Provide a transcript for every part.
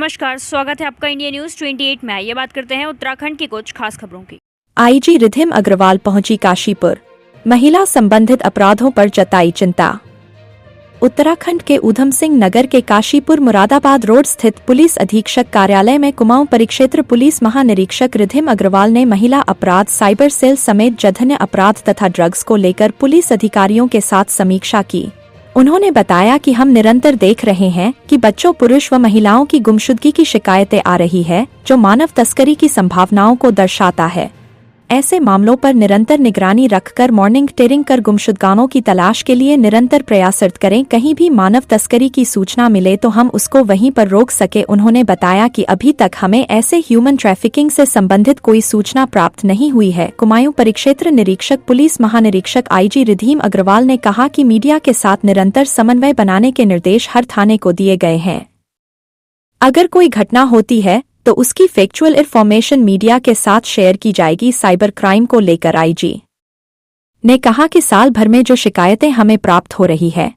नमस्कार, स्वागत है आपका इंडिया न्यूज 28 में। ये बात करते हैं उत्तराखंड की कुछ खास खबरों की। आईजी रिधिम अग्रवाल पहुंची काशीपुर, महिला संबंधित अपराधों पर जताई चिंता। उत्तराखंड के ऊधम सिंह नगर के काशीपुर मुरादाबाद रोड स्थित पुलिस अधीक्षक कार्यालय में कुमाऊं परिक्षेत्र पुलिस महानिरीक्षक रिधिम अग्रवाल ने महिला अपराध, साइबर सेल समेत जघन्य अपराध तथा ड्रग्स को लेकर पुलिस अधिकारियों के साथ समीक्षा की। उन्होंने बताया कि हम निरंतर देख रहे हैं कि बच्चों, पुरुष व महिलाओं की गुमशुदगी की शिकायतें आ रही है, जो मानव तस्करी की संभावनाओं को दर्शाता है। ऐसे मामलों पर निरंतर निगरानी रखकर मॉनिटरिंग कर गुमशुदगानों की तलाश के लिए निरंतर प्रयासरत करें। कहीं भी मानव तस्करी की सूचना मिले तो हम उसको वहीं पर रोक सके। उन्होंने बताया कि अभी तक हमें ऐसे ह्यूमन ट्रैफिकिंग से संबंधित कोई सूचना प्राप्त नहीं हुई है। कुमाऊं परिक्षेत्र निरीक्षक पुलिस महानिरीक्षक आईजी रिधिम अग्रवाल ने कहा कि मीडिया के साथ निरंतर समन्वय बनाने के निर्देश हर थाने को दिए गए हैं। अगर कोई घटना होती है तो उसकी फैक्चुअल इन्फॉर्मेशन मीडिया के साथ शेयर की जाएगी। साइबर क्राइम को लेकर आईजी ने कहा कि साल भर में जो शिकायतें हमें प्राप्त हो रही है,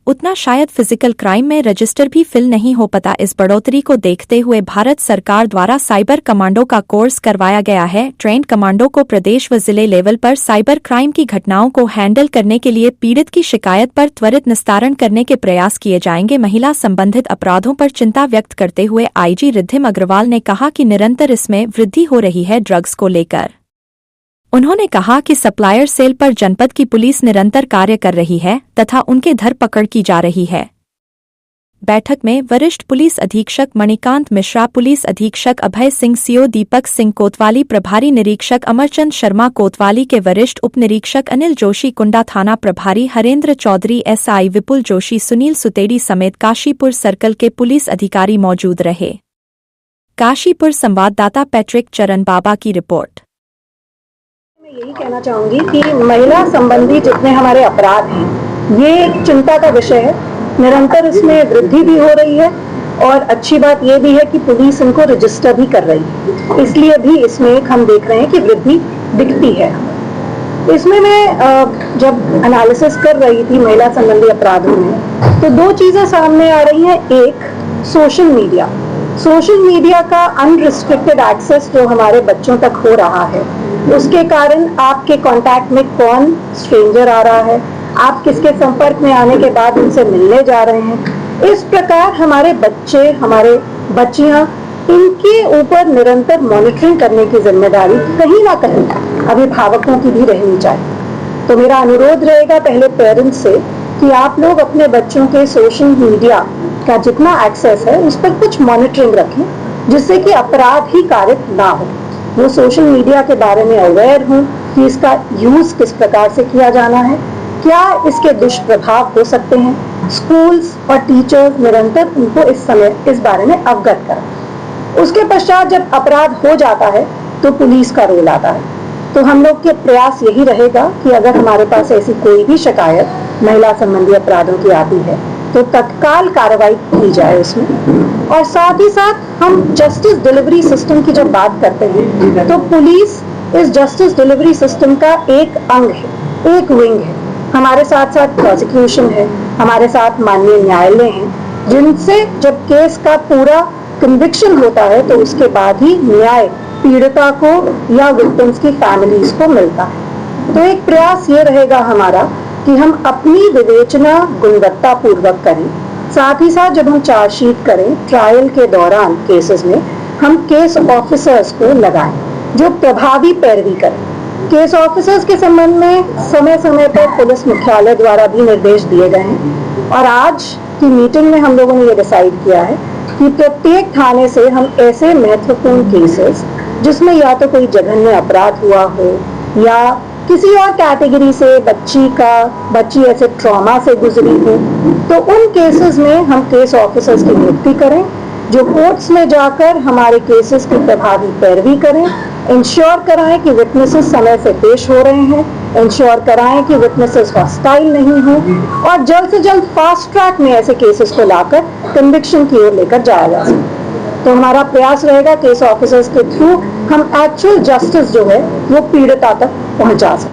उतना शायद फिजिकल क्राइम में रजिस्टर भी फिल नहीं हो पाता। इस बढ़ोतरी को देखते हुए भारत सरकार द्वारा साइबर कमांडो का कोर्स करवाया गया है। ट्रेंड कमांडो को प्रदेश व जिले लेवल पर साइबर क्राइम की घटनाओं को हैंडल करने के लिए पीड़ित की शिकायत पर त्वरित निस्तारण करने के प्रयास किए जाएंगे। महिला संबंधित अपराधों पर चिंता व्यक्त करते हुए आईजी रिधिम अग्रवाल ने कहा कि निरंतर इसमें वृद्धि हो रही है। ड्रग्स को लेकर उन्होंने कहा कि सप्लायर सेल पर जनपद की पुलिस निरंतर कार्य कर रही है तथा उनके धरपकड़ की जा रही है। बैठक में वरिष्ठ पुलिस अधीक्षक मणिकांत मिश्रा, पुलिस अधीक्षक अभय सिंह, सीओ दीपक सिंह कोतवाली, प्रभारी निरीक्षक अमरचंद शर्मा कोतवाली के वरिष्ठ उप निरीक्षक अनिल जोशी, कुंडा थाना प्रभारी हरेंद्र चौधरी, एसआई विपुल जोशी, सुनील सुतेड़ी समेत काशीपुर सर्कल के पुलिस अधिकारी मौजूद रहे। काशीपुर संवाददाता पैट्रिक चरण बाबा की रिपोर्ट। यही कहना चाहूंगी कि महिला संबंधी जितने हमारे अपराध हैं, ये एक चिंता का विषय है। निरंतर इसमें वृद्धि भी हो रही है और अच्छी बात ये भी है कि पुलिस इनको रजिस्टर भी कर रही है, इसलिए भी इसमें हम देख रहे हैं कि वृद्धि दिखती है। इसमें मैं जब एनालिसिस कर रही थी महिला संबंधी अपराधों में, तो दो चीजें सामने आ रही हैं। एक, सोशल मीडिया का अनरिस्ट्रिक्टेड एक्सेस जो हमारे बच्चों तक हो रहा है, उसके कारण आपके कांटेक्ट में कौन स्ट्रेंजर आ रहा है, आप किसके संपर्क में आने के बाद उनसे मिलने जा रहे हैं। इस प्रकार हमारे बच्चे, हमारे बच्चियां, इनके ऊपर निरंतर मॉनिटरिंग करने की जिम्मेदारी कहीं ना कहीं अभिभावकों की भी रहनी चाहिए। तो मेरा अनुरोध रहेगा पहले पेरेंट्स से कि आप लोग अपने बच्चों के सोशल मीडिया का जितना एक्सेस है उस पर कुछ मॉनिटरिंग रखें, जिससे कि अपराध ही कारित ना हो। वो सोशल मीडिया के बारे में अवेयर हों कि इसका यूज किस प्रकार से किया जाना है, क्या इसके दुष्प्रभाव हो सकते हैं। स्कूल्स और टीचर्स निरंतर उनको इस बारे में अवगत करें। उसके पश्चात जब अपराध हो जाता है तो पुलिस का रोल आता है। तो हम लोग के प्रयास यही रहेगा कि अगर हमारे पास ऐसी कोई भी शिकायत महिला संबंधी अपराधों की आती है तो तत्काल कार्रवाई की जाए उसमें। और साथ ही साथ हम जस्टिस डिलीवरी सिस्टम की जब बात करते हैं तो पुलिस इस जस्टिस डिलीवरी सिस्टम का एक अंग है, एक विंग है। हमारे साथ साथ प्रोसिक्यूशन है, हमारे साथ माननीय न्यायालय हैं, जिनसे जब केस का पूरा कन्विक्शन होता है तो उसके बाद ही न्याय पीड़िता को या विक्टिम्स की फैमिलीज को मिलता है। तो एक प्रयास ये रहेगा हमारा कि हम अपनी विवेचना गुणवत्ता पूर्वक करें। साथ ही साथ जब हम चार्जशीट करें, ट्रायल के दौरान केसेस में हम केस ऑफिसर्स को लगाएं जो प्रभावी पैरवी करें। केस ऑफिसर्स के संबंध में समय समय पर पुलिस मुख्यालय द्वारा भी निर्देश दिए गए हैं और आज की मीटिंग में हम लोगों ने ये डिसाइड किया है कि प्रत्येक थाने से हम ऐसे महत्वपूर्ण केसेस जिसमें या तो कोई जघन्य अपराध हुआ हो या किसी और कैटेगरी से बच्ची ऐसे ट्रॉमा से गुजरी हो, तो उन केसेस में हम केस ऑफिसर्स की नियुक्ति करें जो कोर्ट्स में जाकर हमारे केसेस की प्रभावी पैरवी करें, इंश्योर कराएं कि विटनेसेस समय से पेश हो रहे हैं, इंश्योर कराएं कि विटनेसेस हॉस्टाइल नहीं हो और जल्द से जल्द फास्ट ट्रैक में ऐसे केसेस को लाकर कन्विक्शन की ओर लेकर जाया जा सके। तो हमारा प्रयास रहेगा केस ऑफिसर्स के थ्रू हम एक्चुअल जस्टिस जो है वो पीड़िता तक पहुंचा सकें।